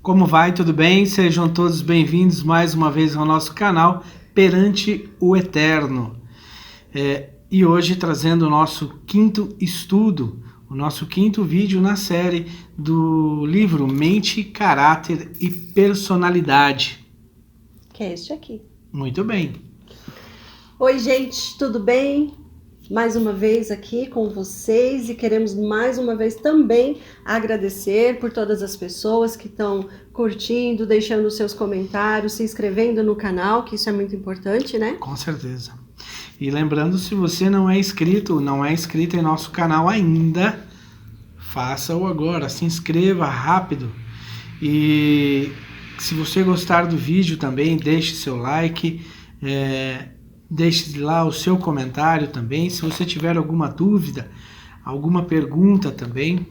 Como vai? Tudo bem? Sejam todos bem-vindos mais uma vez ao nosso canal Perante o Eterno. E hoje trazendo o nosso quinto estudo, o nosso quinto vídeo na série do livro Mente, Caráter e Personalidade. Que é este aqui. Muito bem. Oi, gente, tudo bem? Mais uma vez aqui com vocês e queremos mais uma vez também agradecer por todas as pessoas que estão curtindo, deixando seus comentários, se inscrevendo no canal, que isso é muito importante, né? Com certeza. E lembrando, se você não é inscrito em nosso canal ainda, faça-o agora, se inscreva rápido. E se você gostar do vídeo também, deixe seu like, deixe lá o seu comentário também. Se você tiver alguma dúvida, alguma pergunta também,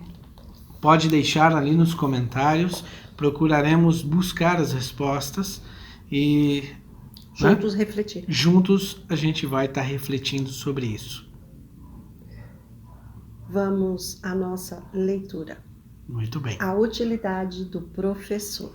pode deixar ali nos comentários. Procuraremos buscar as respostas e juntos refletir. Juntos a gente vai estar refletindo sobre isso. Vamos à nossa leitura. Muito bem. A utilidade do professor.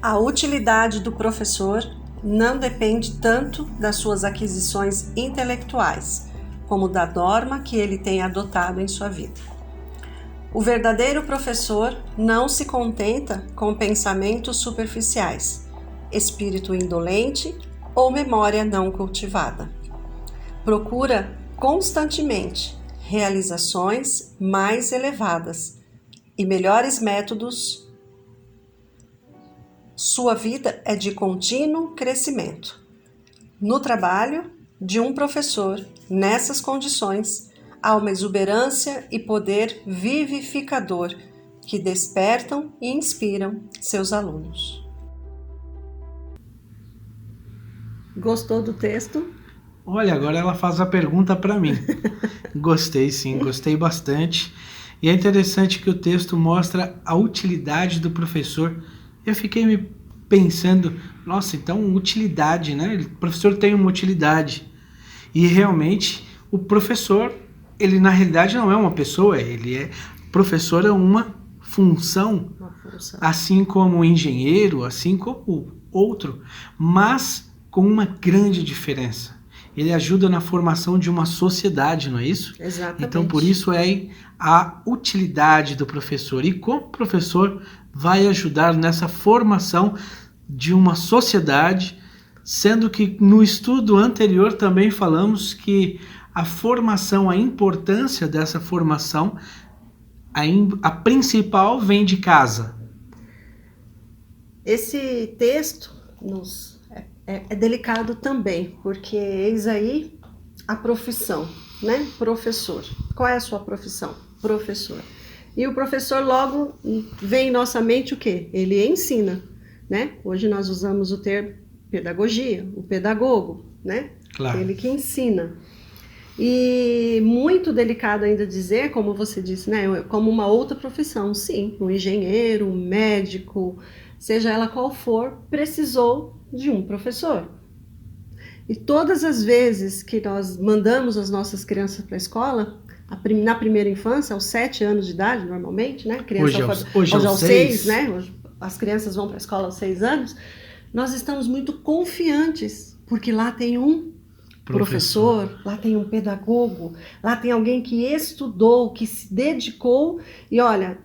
A utilidade do professor não depende tanto das suas aquisições intelectuais, como da norma que ele tem adotado em sua vida. O verdadeiro professor não se contenta com pensamentos superficiais, espírito indolente ou memória não cultivada. Procura constantemente realizações mais elevadas e melhores métodos. Sua vida é de contínuo crescimento. No trabalho de um professor, nessas condições, há uma exuberância e poder vivificador que despertam e inspiram seus alunos. Gostou do texto? Olha, agora ela faz a pergunta para mim. Gostei sim, gostei bastante. E é interessante que o texto mostra a utilidade do professor. Eu fiquei me pensando, nossa, então utilidade, né? O professor tem uma utilidade. E realmente o professor, ele na realidade não é uma pessoa, professor é uma função, assim como o engenheiro, assim como o outro, mas com uma grande diferença. Ele ajuda na formação de uma sociedade, não é isso? Exatamente. Então, por isso é a utilidade do professor. E como o professor vai ajudar nessa formação de uma sociedade, sendo que no estudo anterior também falamos que a formação, a importância dessa formação, a principal vem de casa. Esse texto é delicado também, porque eis aí a profissão, né? Professor. Qual é a sua profissão? Professor. E o professor logo vem em nossa mente o quê? Ele ensina, né? Hoje nós usamos o termo pedagogia, o pedagogo, né? Claro. Ele que ensina. E muito delicado ainda dizer, como você disse, né? Como uma outra profissão, sim. Um engenheiro, um médico, seja ela qual for, precisou de um professor. E todas as vezes que nós mandamos as nossas crianças para a escola, na primeira infância, aos 7 anos de idade, normalmente, né? Hoje aos 6, né? Hoje, as crianças vão para a escola aos 6 anos. Nós estamos muito confiantes, porque lá tem um professor, lá tem um pedagogo, lá tem alguém que estudou, que se dedicou. E olha,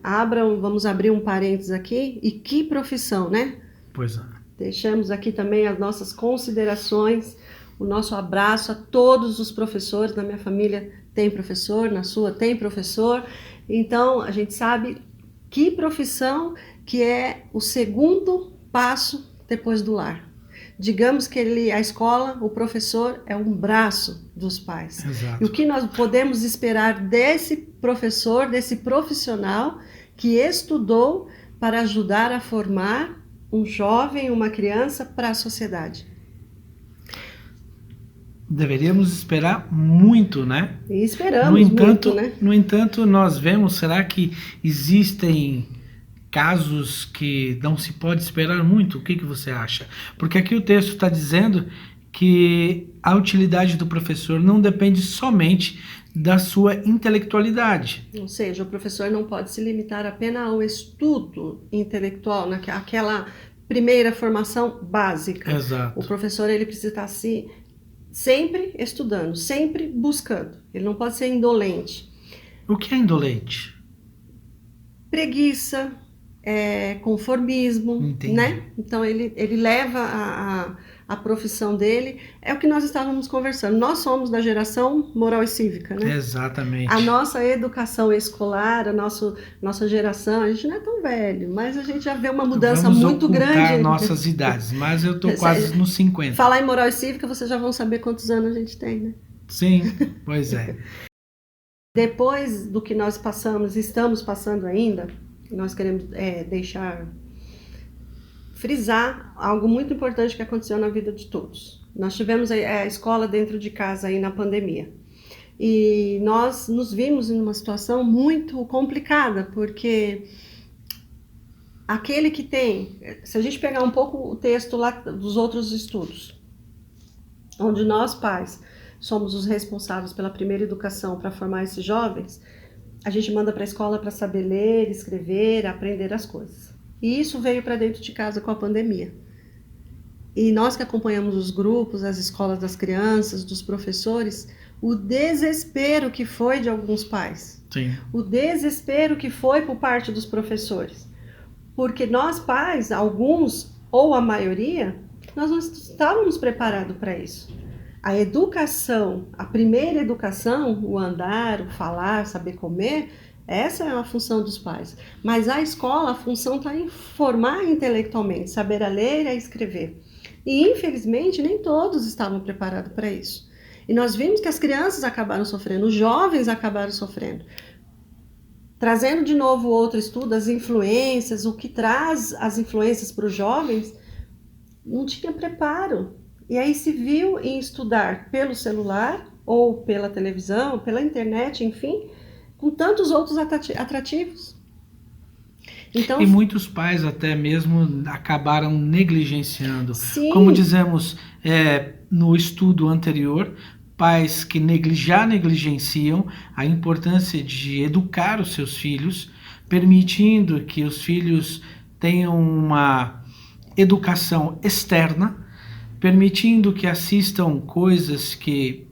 vamos abrir um parênteses aqui, e que profissão, né? Pois é. Deixamos aqui também as nossas considerações, o nosso abraço a todos os professores. Na minha família tem professor, na sua tem professor. Então, a gente sabe que profissão que é o segundo passo depois do lar. Digamos que a escola, o professor é um braço dos pais. Exato. E o que nós podemos esperar desse professor, desse profissional que estudou para ajudar a formar um jovem, uma criança para a sociedade? Deveríamos esperar muito, né? E esperamos muito, né? No entanto, nós vemos, será que existem casos que não se pode esperar muito? O que você acha? Porque aqui o texto está dizendo que a utilidade do professor não depende somente da sua intelectualidade. Ou seja, o professor não pode se limitar apenas ao estudo intelectual, naquela primeira formação básica. Exato. O professor ele precisa estar sempre estudando, sempre buscando. Ele não pode ser indolente. O que é indolente? Preguiça, conformismo, Entendi. né? Então ele leva a profissão dele, é o que nós estávamos conversando. Nós somos da geração moral e cívica, né? Exatamente. A nossa educação escolar, nossa geração, a gente não é tão velho, mas a gente já vê uma mudança muito grande. Vamos ocultar nossas idades, mas eu tô quase nos 50. Falar em moral e cívica, vocês já vão saber quantos anos a gente tem, né? Sim, pois é. Depois do que nós passamos, estamos passando ainda, nós queremos frisar algo muito importante que aconteceu na vida de todos. Nós tivemos a escola dentro de casa aí na pandemia. E nós nos vimos em uma situação muito complicada, porque aquele que tem... Se a gente pegar um pouco o texto lá dos outros estudos, onde nós, pais, somos os responsáveis pela primeira educação para formar esses jovens, a gente manda para a escola para saber ler, escrever, aprender as coisas. E isso veio para dentro de casa com a pandemia. E nós que acompanhamos os grupos, as escolas das crianças, dos professores, o desespero que foi de alguns pais. Sim. O desespero que foi por parte dos professores. Porque nós pais, alguns ou a maioria, nós não estávamos preparados para isso. A educação, a primeira educação, o andar, o falar, saber comer, essa é a função dos pais. Mas a escola, a função está em formar intelectualmente, saber a ler e a escrever. E, infelizmente, nem todos estavam preparados para isso. E nós vimos que as crianças acabaram sofrendo, os jovens acabaram sofrendo. Trazendo de novo outro estudo, as influências, o que traz as influências para os jovens, não tinha preparo. E aí se viu em estudar pelo celular, ou pela televisão, pela internet, enfim, com tantos outros atrativos. Então, e muitos pais até mesmo acabaram negligenciando. Sim. Como dizemos no estudo anterior, pais que já negligenciam a importância de educar os seus filhos, permitindo que os filhos tenham uma educação externa, permitindo que assistam coisas que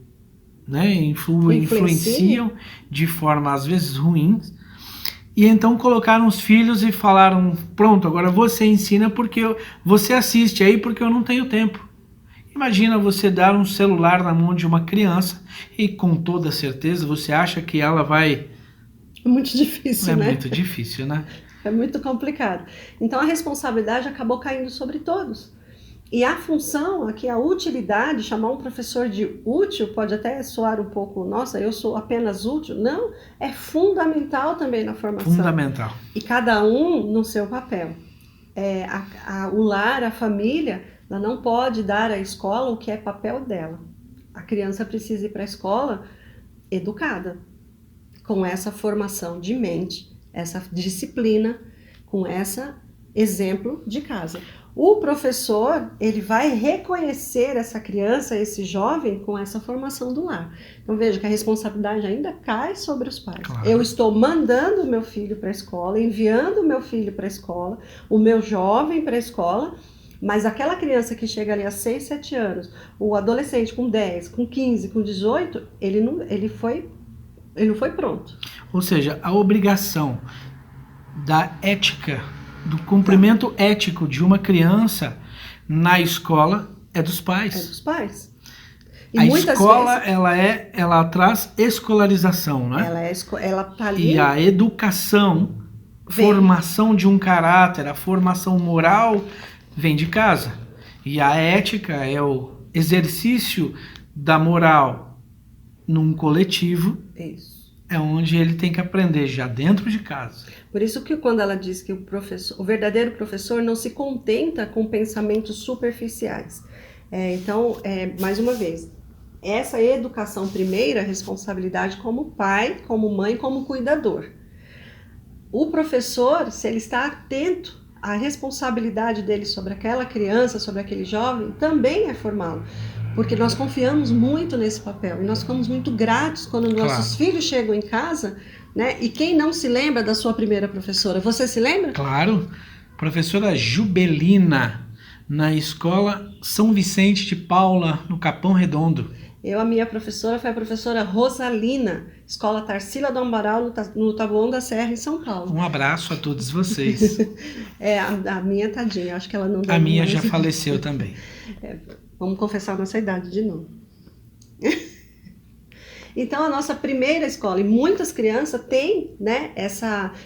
influenciam de forma às vezes ruim, e então colocaram os filhos e falaram, pronto, agora você ensina porque você assiste aí porque eu não tenho tempo. Imagina você dar um celular na mão de uma criança e com toda certeza você acha que ela vai... É muito difícil, né? É muito difícil, né? É muito complicado. Então a responsabilidade acabou caindo sobre todos. E a função, aqui a utilidade, chamar um professor de útil, pode até soar um pouco, nossa, eu sou apenas útil. Não, é fundamental também na formação. Fundamental. E cada um no seu papel. O lar, a família, ela não pode dar à escola o que é papel dela. A criança precisa ir para a escola educada, com essa formação de mente, essa disciplina, com esse exemplo de casa. O professor, ele vai reconhecer essa criança, esse jovem, com essa formação do lar. Então, veja que a responsabilidade ainda cai sobre os pais. Claro. Eu estou mandando o meu filho para a escola, enviando o meu filho para a escola, o meu jovem para a escola, mas aquela criança que chega ali a 6, 7 anos, o adolescente com 10, com 15, com 18, ele não foi pronto. Ou seja, a obrigação da ética, do cumprimento ético de uma criança na escola é dos pais. É dos pais. E a muitas escola, vezes, ela traz escolarização, né? Ela tá ali. E a educação, formação de um caráter, a formação moral vem de casa. E a ética é o exercício da moral num coletivo. Isso. É onde ele tem que aprender, já dentro de casa. Por isso que quando ela diz que o verdadeiro professor não se contenta com pensamentos superficiais. Então, mais uma vez, essa educação primeira, responsabilidade como pai, como mãe, como cuidador. o professor, se ele está atento à responsabilidade dele sobre aquela criança, sobre aquele jovem, também é formá-lo. Porque nós confiamos muito nesse papel e nós ficamos muito gratos quando nossos filhos chegam em casa, né? E quem não se lembra da sua primeira professora? Você se lembra? Claro, professora Jubelina, na escola São Vicente de Paula, no Capão Redondo. A minha professora foi a professora Rosalina, escola Tarsila do Amaral, no Taboão da Serra, em São Paulo. Um abraço a todos vocês. A minha tadinha, acho que ela não... A minha já faleceu também. Vamos confessar a nossa idade de novo. Então, a nossa primeira escola, e muitas crianças têm, né,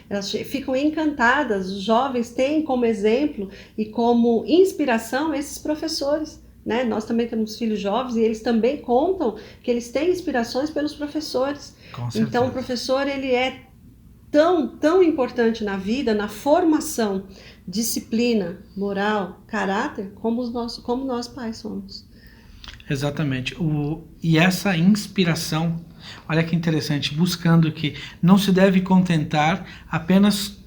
elas ficam encantadas, os jovens têm como exemplo e como inspiração esses professores, né? Nós também temos filhos jovens e eles também contam que eles têm inspirações pelos professores. Com certeza. Então, o professor, ele é tão importante na vida, na formação, disciplina, moral, caráter, como nós pais somos. Exatamente. E essa inspiração, olha que interessante, buscando que não se deve contentar, apenas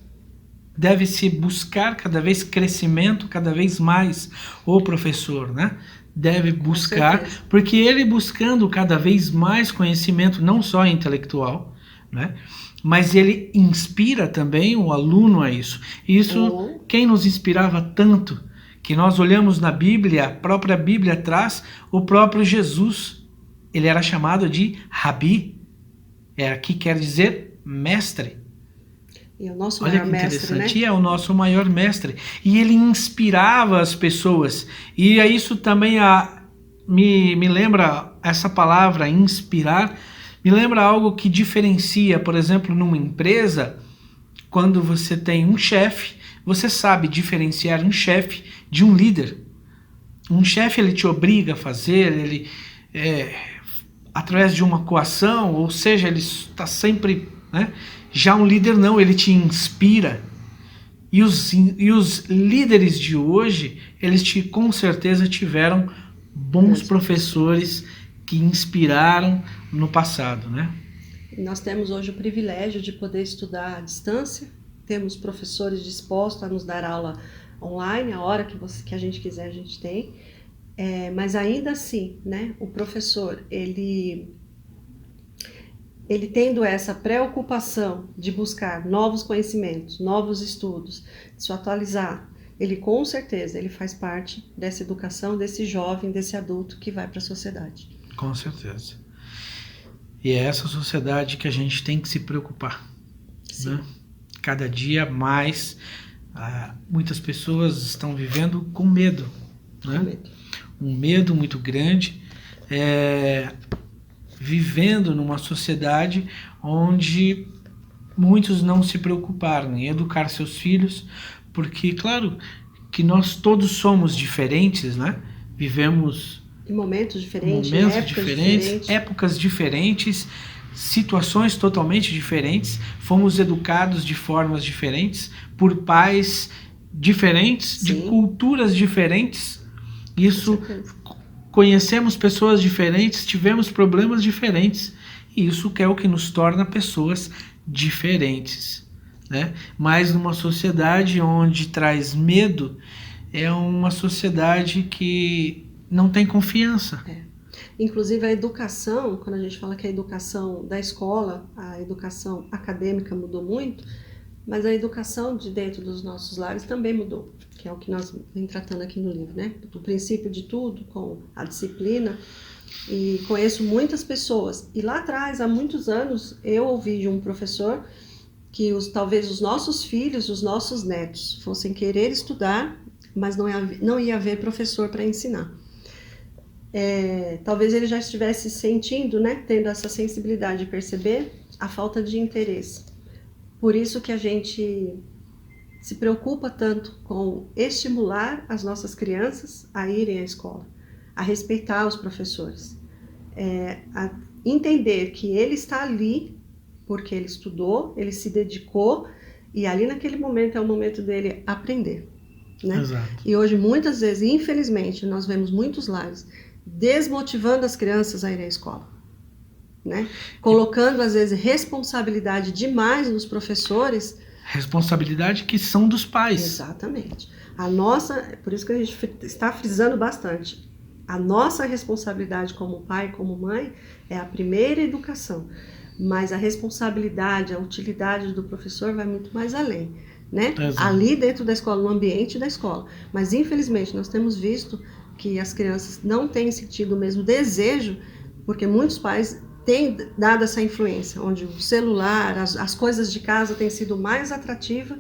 deve-se buscar cada vez crescimento, cada vez mais o professor, né? Deve buscar, porque ele buscando cada vez mais conhecimento, não só intelectual, né? Mas ele inspira também o aluno a isso. Isso, quem nos inspirava tanto, que nós olhamos na Bíblia, a própria Bíblia traz o próprio Jesus. Ele era chamado de Rabi, que quer dizer mestre. E o nosso Olha maior que mestre, interessante, né? é o nosso maior mestre. E ele inspirava as pessoas. E isso também me lembra, essa palavra, inspirar, me lembra algo que diferencia, por exemplo, numa empresa, quando você tem um chefe, você sabe diferenciar um chefe de um líder. Um chefe, ele te obriga a fazer, ele através de uma coação, ou seja, ele está sempre, né? Já um líder não, ele te inspira. E os líderes de hoje, eles com certeza tiveram bons professores que inspiraram no passado, né? Nós temos hoje o privilégio de poder estudar à distância, temos professores dispostos a nos dar aula online, a hora que a gente quiser a gente tem, mas ainda assim, né, o professor, ele tendo essa preocupação de buscar novos conhecimentos, novos estudos, de se atualizar, ele com certeza ele faz parte dessa educação, desse jovem, desse adulto que vai para a sociedade. Com certeza. E é essa sociedade que a gente tem que se preocupar. Sim. Né? Cada dia mais, muitas pessoas estão vivendo com medo. Né? Com medo. Um medo muito grande, vivendo numa sociedade onde muitos não se preocuparam em educar seus filhos, porque, claro, que nós todos somos diferentes, né? Vivemos em momentos diferentes, épocas diferentes, situações totalmente diferentes, fomos educados de formas diferentes, por pais diferentes, sim, de culturas diferentes. Isso, conhecemos pessoas diferentes, tivemos problemas diferentes, e isso que é o que nos torna pessoas diferentes, né? Mas numa sociedade onde traz medo, é uma sociedade que não tem confiança. Inclusive a educação, quando a gente fala que a educação da escola, a educação acadêmica mudou muito, mas a educação de dentro dos nossos lares também mudou, que é o que nós vem tratando aqui no livro, né? Do princípio de tudo, com a disciplina, e conheço muitas pessoas. E lá atrás, há muitos anos, eu ouvi de um professor que talvez os nossos filhos, os nossos netos, fossem querer estudar, mas não ia haver professor para ensinar. Talvez ele já estivesse sentindo, né, tendo essa sensibilidade de perceber a falta de interesse. Por isso que a gente se preocupa tanto com estimular as nossas crianças a irem à escola, a respeitar os professores, a entender que ele está ali porque ele estudou, ele se dedicou, e ali naquele momento é o momento dele aprender, né? Exato. E hoje, muitas vezes, infelizmente, nós vemos muitos lares desmotivando as crianças a irem à escola, né? Colocando, às vezes, responsabilidade demais nos professores, Responsabilidade que são dos pais. Exatamente. A nossa, por isso que a gente está frisando bastante, a nossa responsabilidade como pai, como mãe, é a primeira educação, mas a responsabilidade, a utilidade do professor vai muito mais além, né? Ali dentro da escola, no ambiente da escola. Mas infelizmente nós temos visto que as crianças não têm sentido o mesmo desejo, porque muitos pais têm dado essa influência, onde o celular, as coisas de casa têm sido mais atrativas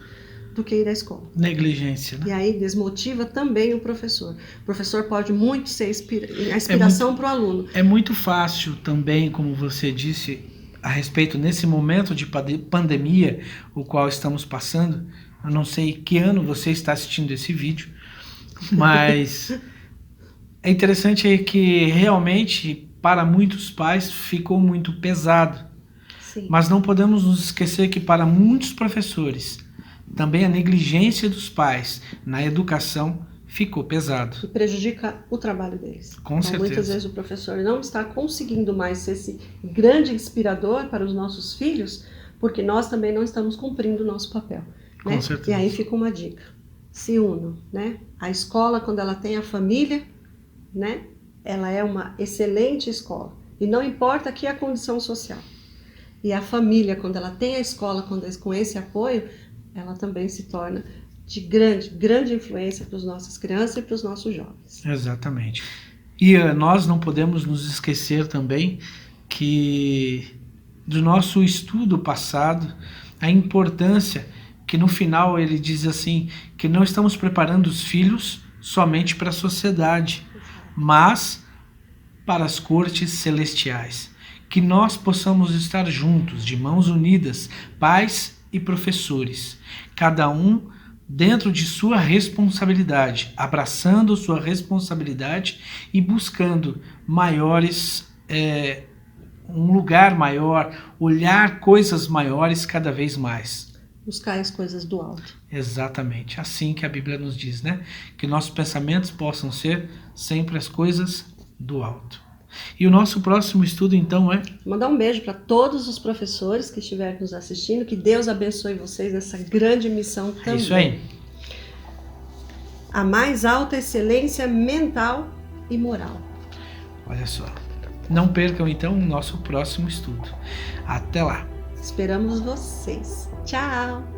do que ir à escola. Negligência, né? E aí desmotiva também o professor. O professor pode muito ser a inspiração para o aluno. É muito fácil também, como você disse, a respeito nesse momento de pandemia, o qual estamos passando. Eu não sei que ano você está assistindo esse vídeo, mas é interessante que realmente para muitos pais ficou muito pesado. Sim. Mas não podemos nos esquecer que para muitos professores também a negligência dos pais na educação ficou pesado. E prejudica o trabalho deles. Com certeza. Muitas vezes o professor não está conseguindo mais ser esse grande inspirador para os nossos filhos, porque nós também não estamos cumprindo o nosso papel. Né? Com certeza. E aí fica uma dica. Se unam, né? A escola, quando ela tem a família, né? Ela é uma excelente escola. E não importa aqui a condição social. E a família, quando ela tem a escola com esse apoio, ela também se torna de grande influência para as nossas crianças e para os nossos jovens. Exatamente. E nós não podemos nos esquecer também que do nosso estudo passado, a importância que no final ele diz assim, que não estamos preparando os filhos somente para a sociedade, mas para as cortes celestiais. Que nós possamos estar juntos, de mãos unidas, pais e professores, cada um dentro de sua responsabilidade, abraçando sua responsabilidade e buscando um lugar maior, olhar coisas maiores cada vez mais. Buscar as coisas do alto. Exatamente, assim que a Bíblia nos diz, né? Que nossos pensamentos possam ser sempre as coisas do alto. E o nosso próximo estudo, então, é... Mandar um beijo para todos os professores que estiverem nos assistindo. Que Deus abençoe vocês nessa grande missão também. É isso aí. A mais alta excelência mental e moral. Olha só. Não percam, então, o nosso próximo estudo. Até lá. Esperamos vocês. Tchau!